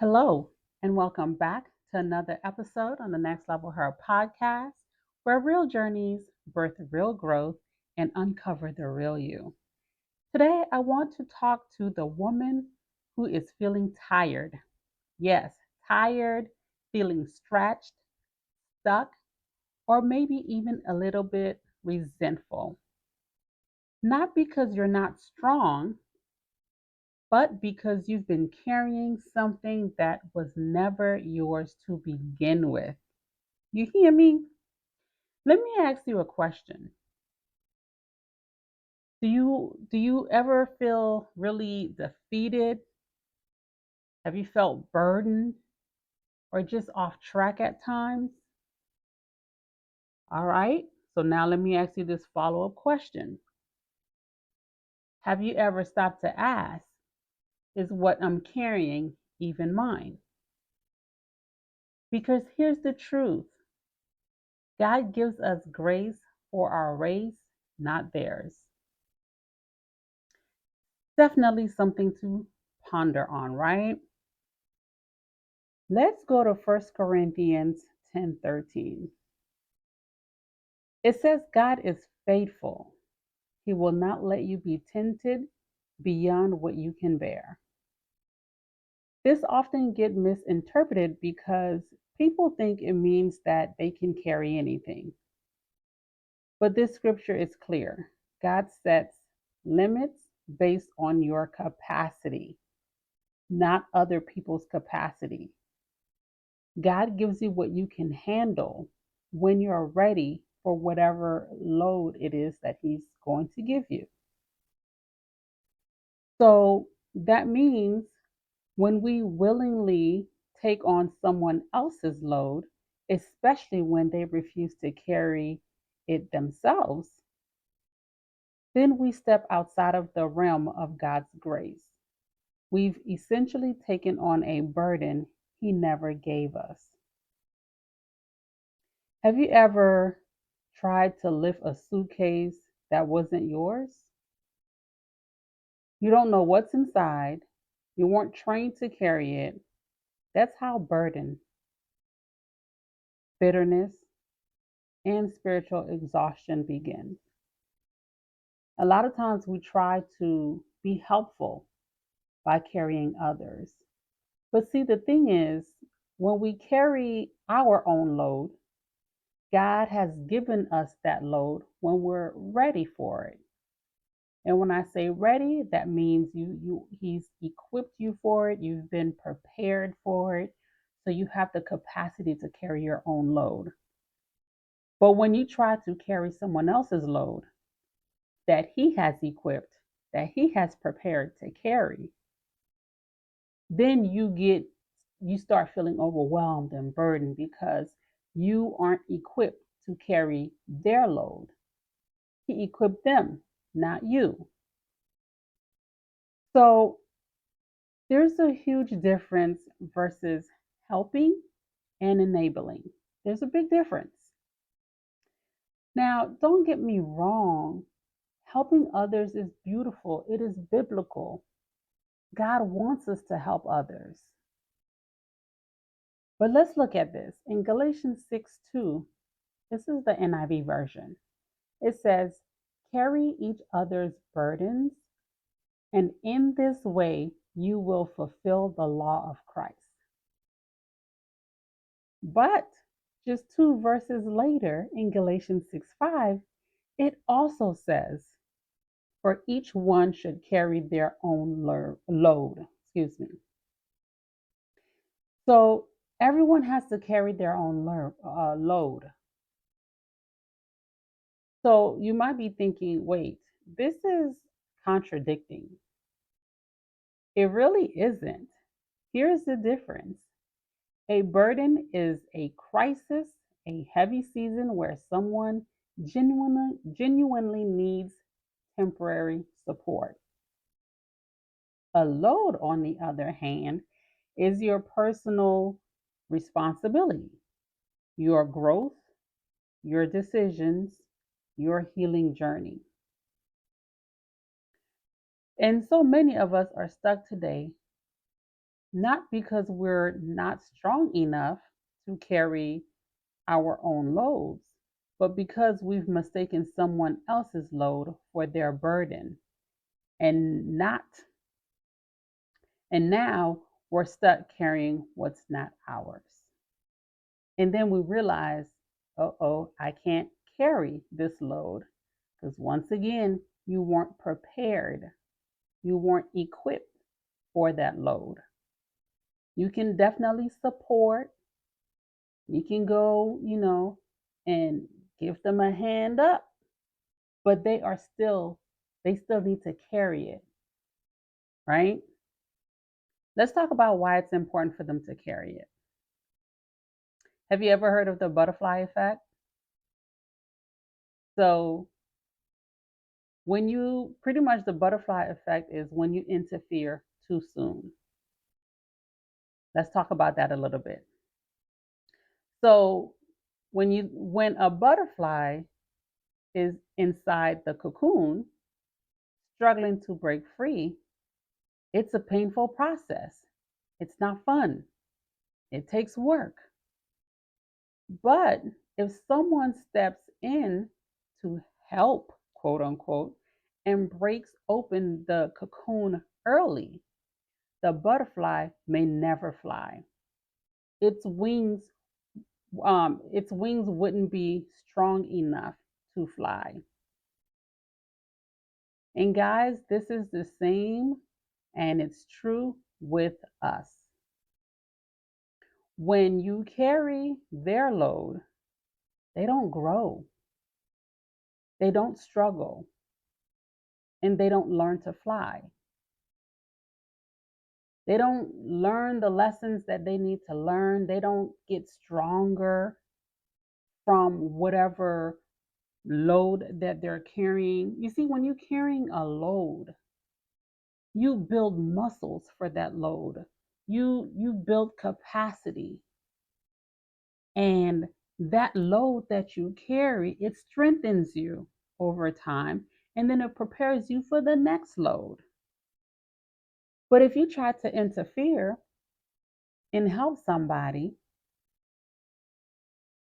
Hello, and welcome back to another episode on the Next Level Her podcast, where real journeys birth real growth and uncover the real you. Today, I want to talk to the woman who is feeling tired. Yes, tired, feeling stretched, stuck, or maybe even a little bit resentful. Not because you're not strong, but because you've been carrying something that was never yours to begin with. You hear me? Let me ask you a question. Do you ever feel really defeated? Have you felt burdened or just off track at times? All right. So now let me ask you this follow-up question. Have you ever stopped to ask, is what I'm carrying even mine? Because here's the truth. God gives us grace for our race, not theirs. Definitely something to ponder on, right? Let's go to 1 Corinthians 10:13. It says God is faithful. He will not let you be tempted beyond what you can bear. This often gets misinterpreted because people think it means that they can carry anything. But this scripture is clear. God sets limits based on your capacity, not other people's capacity. God gives you what you can handle when you're ready for whatever load it is that He's going to give you. So that means when we willingly take on someone else's load, especially when they refuse to carry it themselves, then we step outside of the realm of God's grace. We've essentially taken on a burden He never gave us. Have you ever tried to lift a suitcase that wasn't yours? You don't know what's inside. You weren't trained to carry it. That's how burden, bitterness, and spiritual exhaustion begins. A lot of times we try to be helpful by carrying others. But see, the thing is, when we carry our own load, God has given us that load when we're ready for it. And when I say ready, that means he's equipped you for it, you've been prepared for it, so you have the capacity to carry your own load. But when you try to carry someone else's load that he has equipped, that he has prepared to carry, then you start feeling overwhelmed and burdened because you aren't equipped to carry their load. He equipped them, not you. So there's a huge difference versus helping and enabling. There's a big difference. Now, don't get me wrong, helping others is beautiful, it is biblical. God wants us to help others. But let's look at this. In Galatians 6:2, this is the NIV version. It says, carry each other's burdens, and in this way you will fulfill the law of Christ. But just two verses later in Galatians 6:5, it also says, for each one should carry their own load. Excuse me. So everyone has to carry their own load. So you might be thinking, wait, this is contradicting. It really isn't. Here's the difference. A burden is a crisis, a heavy season where someone genuinely needs temporary support. A load, on the other hand, is your personal responsibility, your growth, your decisions, your healing journey. And so many of us are stuck today not because we're not strong enough to carry our own loads, but because we've mistaken someone else's load for their burden and not and now we're stuck carrying what's not ours. And then we realize, oh, I can't carry this load because once again, you weren't prepared. You weren't equipped for that load. You can definitely support. You can go, and give them a hand up, but they still need to carry it, right? Let's talk about why it's important for them to carry it. Have you ever heard of the butterfly effect? So, when you pretty much the butterfly effect is when you interfere too soon. Let's talk about that a little bit. So, when a butterfly is inside the cocoon, struggling to break free, it's a painful process. It's not fun. It takes work. But if someone steps in to help, quote unquote, and breaks open the cocoon early, the butterfly may never fly. Its wings, its wings wouldn't be strong enough to fly. And guys, this is the same, and it's true with us. When you carry their load, they don't grow, they don't struggle, and they don't learn to fly. They don't learn the lessons that they need to learn. They don't get stronger from whatever load that they're carrying. You see, when you're carrying a load, you build muscles for that load. You build capacity. And that load that you carry, it strengthens you over time, and then it prepares you for the next load. But if you try to interfere and help somebody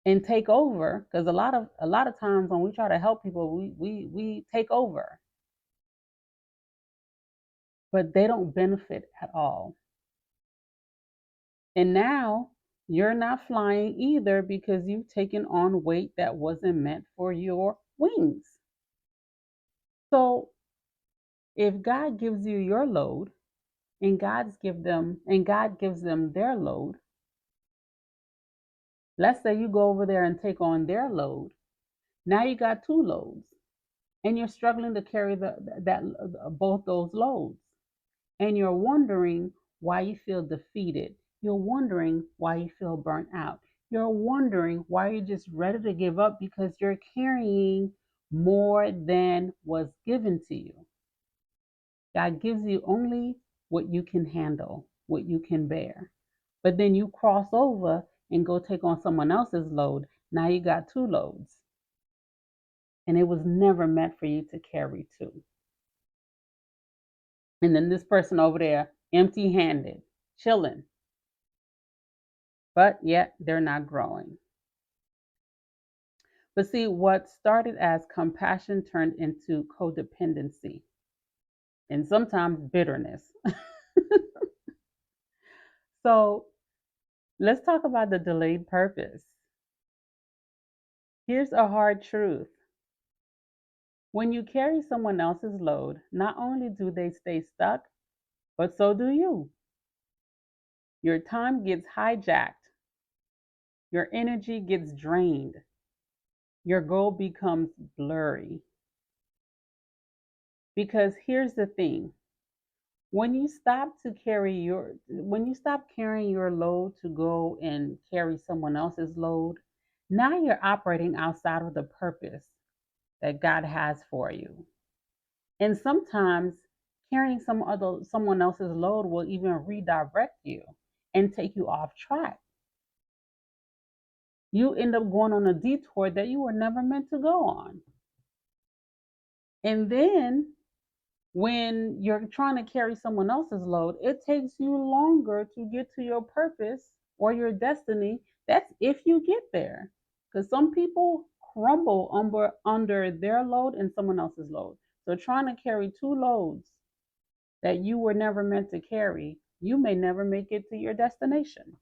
and take over, because a lot of times when we try to help people, we take over, but they don't benefit at all. And now you're not flying either because you've taken on weight that wasn't meant for your wings. So if God gives you your load and God gives them their load, let's say you go over there and take on their load. Now you got two loads and you're struggling to carry that both those loads. And you're wondering why you feel defeated. You're wondering why you feel burnt out. You're wondering why you're just ready to give up because you're carrying more than was given to you. God gives you only what you can handle, what you can bear. But then you cross over and go take on someone else's load. Now you got two loads. And it was never meant for you to carry two. And then this person over there, empty handed, chilling, but yet they're not growing. But see, what started as compassion turned into codependency and sometimes bitterness. So let's talk about the delayed purpose. Here's a hard truth. When you carry someone else's load, not only do they stay stuck, but so do you. Your time gets hijacked, your energy gets drained, your goal becomes blurry. Because here's the thing, when you stop carrying your load to go and carry someone else's load, now you're operating outside of the purpose that God has for you. And sometimes carrying someone else's load will even redirect you and take you off track. You end up going on a detour that you were never meant to go on. And then When you're trying to carry someone else's load, it takes you longer to get to your purpose or your destiny. That's if you get there. Because some people crumble under their load and someone else's load. So trying to carry two loads that you were never meant to carry, you may never make it to your destination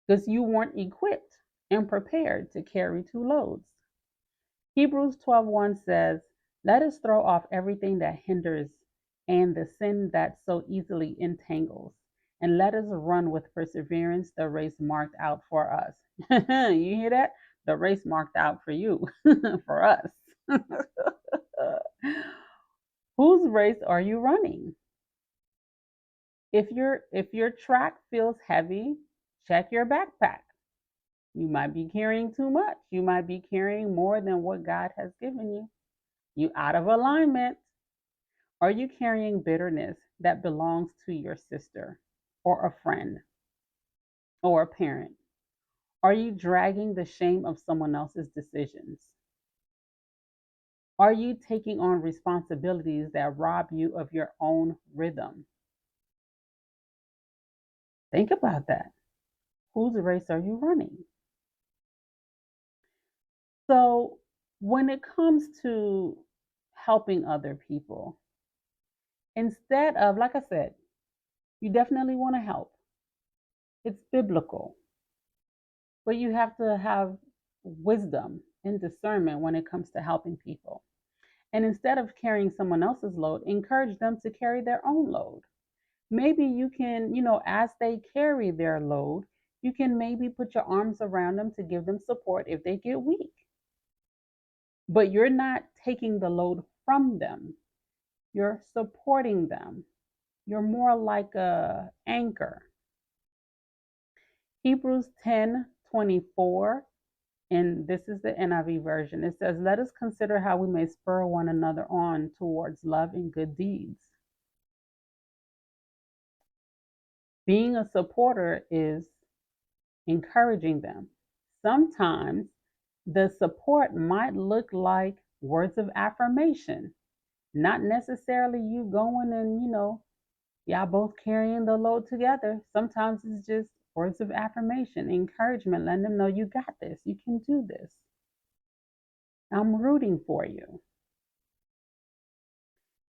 because you weren't equipped and prepared to carry two loads. Hebrews 12:1 says, "Let us throw off everything that hinders and the sin that so easily entangles, and let us run with perseverance the race marked out for us." You hear that? The race marked out for you, for us. Whose race are you running? If your track feels heavy, check your backpack. You might be carrying too much. You might be carrying more than what God has given you. You out of alignment. Are you carrying bitterness that belongs to your sister or a friend or a parent? Are you dragging the shame of someone else's decisions? Are you taking on responsibilities that rob you of your own rhythm? Think about that. Whose race are you running? So, when it comes to helping other people, instead of, like I said, you definitely want to help. It's biblical, but you have to have wisdom and discernment when it comes to helping people. And instead of carrying someone else's load, encourage them to carry their own load. Maybe you can, as they carry their load, you can maybe put your arms around them to give them support if they get weak. But you're not taking the load from them. You're supporting them. You're more like a anchor. Hebrews 10:24, and this is the NIV version. It says, "Let us consider how we may spur one another on towards love and good deeds." Being a supporter is encouraging them. Sometimes the support might look like words of affirmation, not necessarily you going and, y'all both carrying the load together. Sometimes it's just words of affirmation, encouragement, letting them know you got this, you can do this. I'm rooting for you.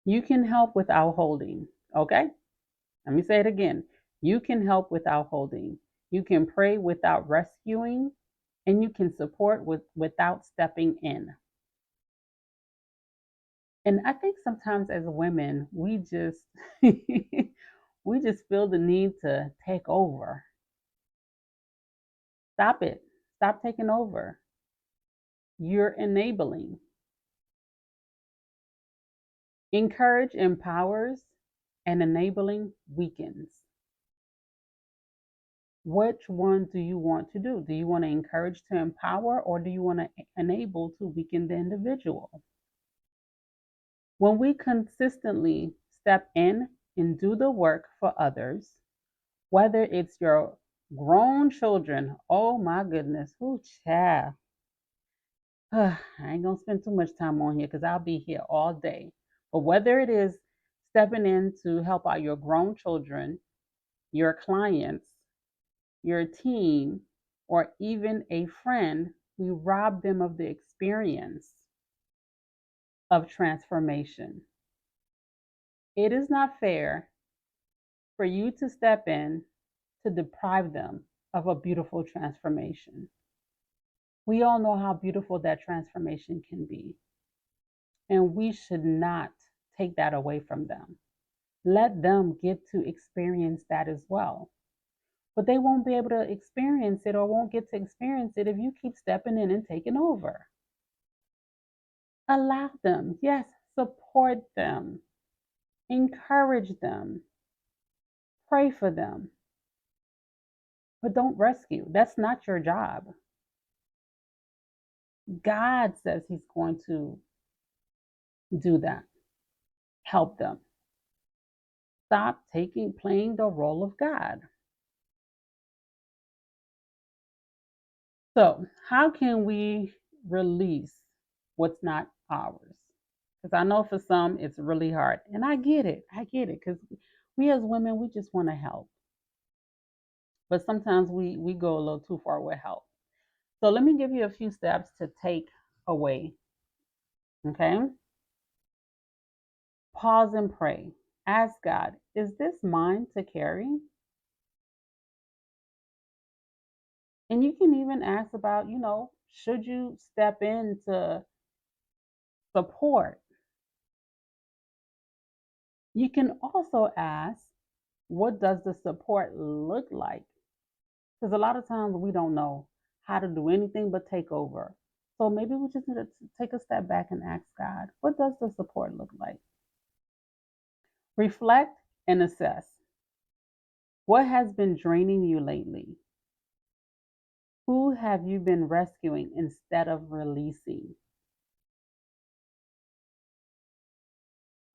You can help without holding, okay? Let me say it again. You can help without holding. You can pray without rescuing, and you can support without stepping in. And I think sometimes as women, we just we just feel the need to take over. Stop it. Stop taking over. You're enabling. Encourage empowers and enabling weakens. Which one do you want to do? Do you want to encourage to empower, or do you want to enable to weaken the individual? When we consistently step in and do the work for others, whether it's your grown children, oh my goodness, who child. I ain't gonna spend too much time on here because I'll be here all day. But whether it is stepping in to help out your grown children, your clients, your team, or even a friend, we rob them of the experience of transformation. It is not fair for you to step in to deprive them of a beautiful transformation. We all know how beautiful that transformation can be, and we should not take that away from them. Let them get to experience that as well. But they won't be able to experience it or won't get to experience it if you keep stepping in and taking over. Allow them, yes, support them, encourage them, pray for them, but don't rescue. That's not your job. God says He's going to do that. Help them. Stop playing the role of God. So, how can we release what's not ours? Because I know for some it's really hard. And I get it. I get it. Because we as women, we just want to help. But sometimes we go a little too far with help. So let me give you a few steps to take away. Okay. Pause and pray. Ask God, is this mine to carry? And you can even ask about, should you step in to support? You can also ask, what does the support look like? Because a lot of times we don't know how to do anything but take over. So maybe we just need to take a step back and ask God, what does the support look like? Reflect and assess. What has been draining you lately? Who have you been rescuing instead of releasing?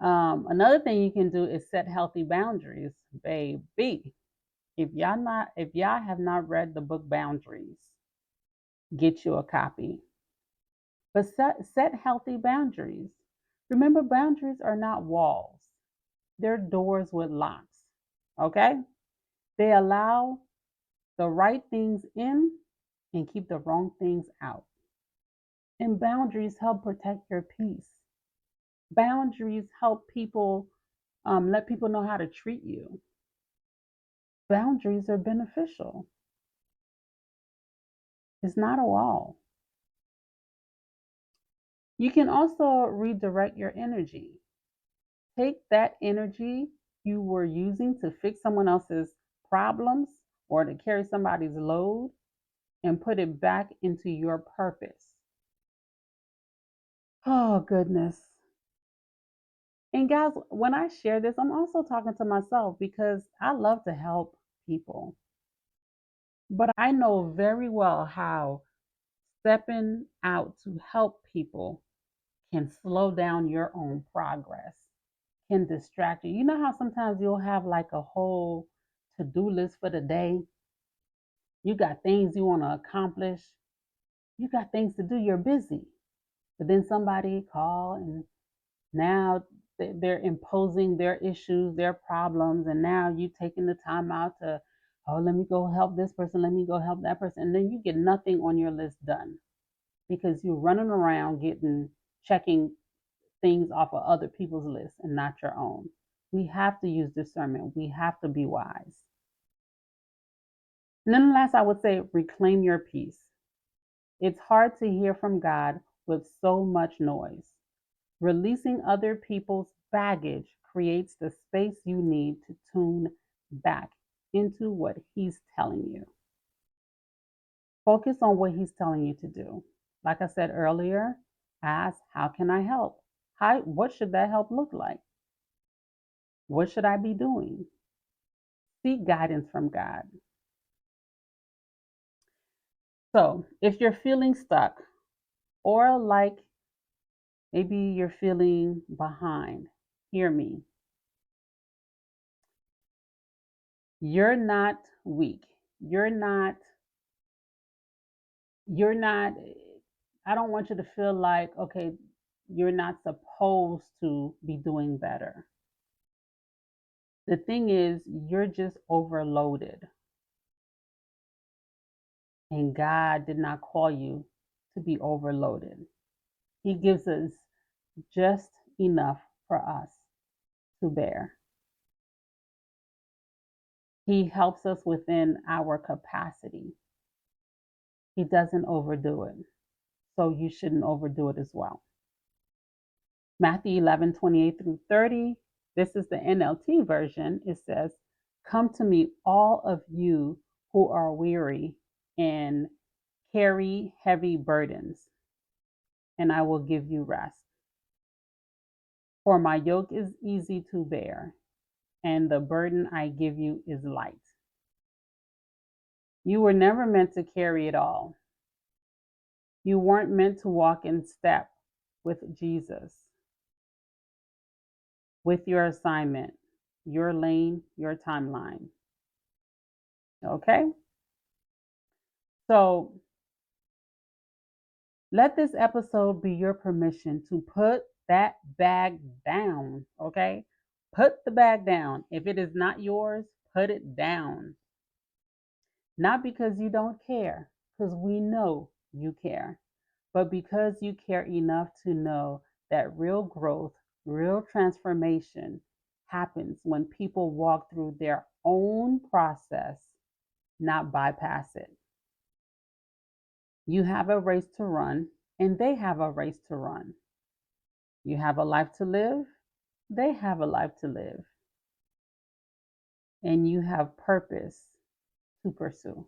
Another thing you can do is set healthy boundaries, baby. If y'all have not read the book Boundaries, get you a copy. But set healthy boundaries. Remember, boundaries are not walls. They're doors with locks. Okay? They allow the right things in and keep the wrong things out. And boundaries help protect your peace. Boundaries help people let people know how to treat you. Boundaries are beneficial. It's not a wall. You can also redirect your energy. Take that energy you were using to fix someone else's problems or to carry somebody's load and put it back into your purpose. Oh, goodness. And guys, when I share this, I'm also talking to myself because I love to help people. But I know very well how stepping out to help people can slow down your own progress, can distract you. You know how sometimes you'll have like a whole to do list for the day? You got things you want to accomplish, you got things to do, you're busy. But then somebody call and now they're imposing their issues, their problems, and now you taking the time out to, oh, let me go help this person, let me go help that person. And then you get nothing on your list done because you're running around checking things off of other people's lists and not your own. We have to use discernment. We have to be wise. Nonetheless, I would say reclaim your peace. It's hard to hear from God with so much noise. Releasing other people's baggage creates the space you need to tune back into what He's telling you. Focus on what He's telling you to do. Like I said earlier, ask, how can I help? What should that help look like? What should I be doing? Seek guidance from God. So, if you're feeling stuck or like maybe you're feeling behind, hear me. You're not weak. You're not, you're not, I don't want you to feel like, okay, you're not supposed to be doing better. The thing is, you're just overloaded. And God did not call you to be overloaded. He gives us just enough for us to bear. He helps us within our capacity. He doesn't overdo it. So you shouldn't overdo it as well. Matthew 11:28 through 30. This is the NLT version. It says, come to me, all of you who are weary and carry heavy burdens, and I will give you rest. For my yoke is easy to bear, and the burden I give you is light. You were never meant to carry it all. You weren't meant to walk in step with Jesus, with your assignment, your lane, your timeline. Okay? So let this episode be your permission to put that bag down, okay? Put the bag down. If it is not yours, put it down. Not because you don't care, because we know you care, but because you care enough to know that real growth, real transformation happens when people walk through their own process, not bypass it. You have a race to run, and they have a race to run. You have a life to live, they have a life to live, and you have purpose to pursue,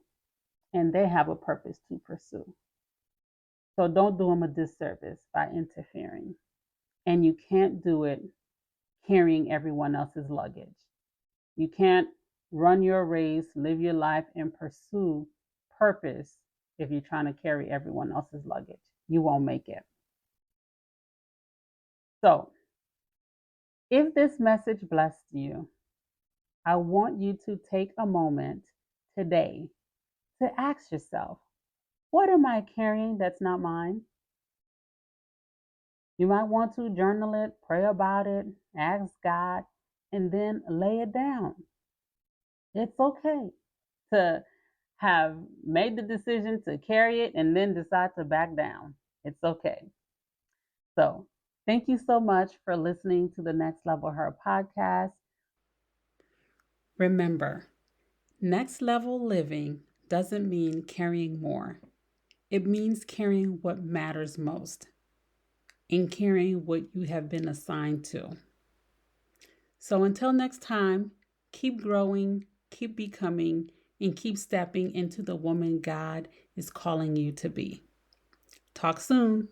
and they have a purpose to pursue. So don't do them a disservice by interfering. And you can't do it carrying everyone else's luggage. You can't run your race, live your life, and pursue purpose if you're trying to carry everyone else's luggage. You won't make it. So, if this message blessed you, I want you to take a moment today to ask yourself, what am I carrying that's not mine? You might want to journal it, pray about it, ask God, and then lay it down. It's okay to have made the decision to carry it and then decide to back down. It's okay. So, thank you so much for listening to the Next Level Her podcast. Remember, next level living doesn't mean carrying more, it means carrying what matters most and carrying what you have been assigned to. So, until next time, keep growing, keep becoming, and keep stepping into the woman God is calling you to be. Talk soon.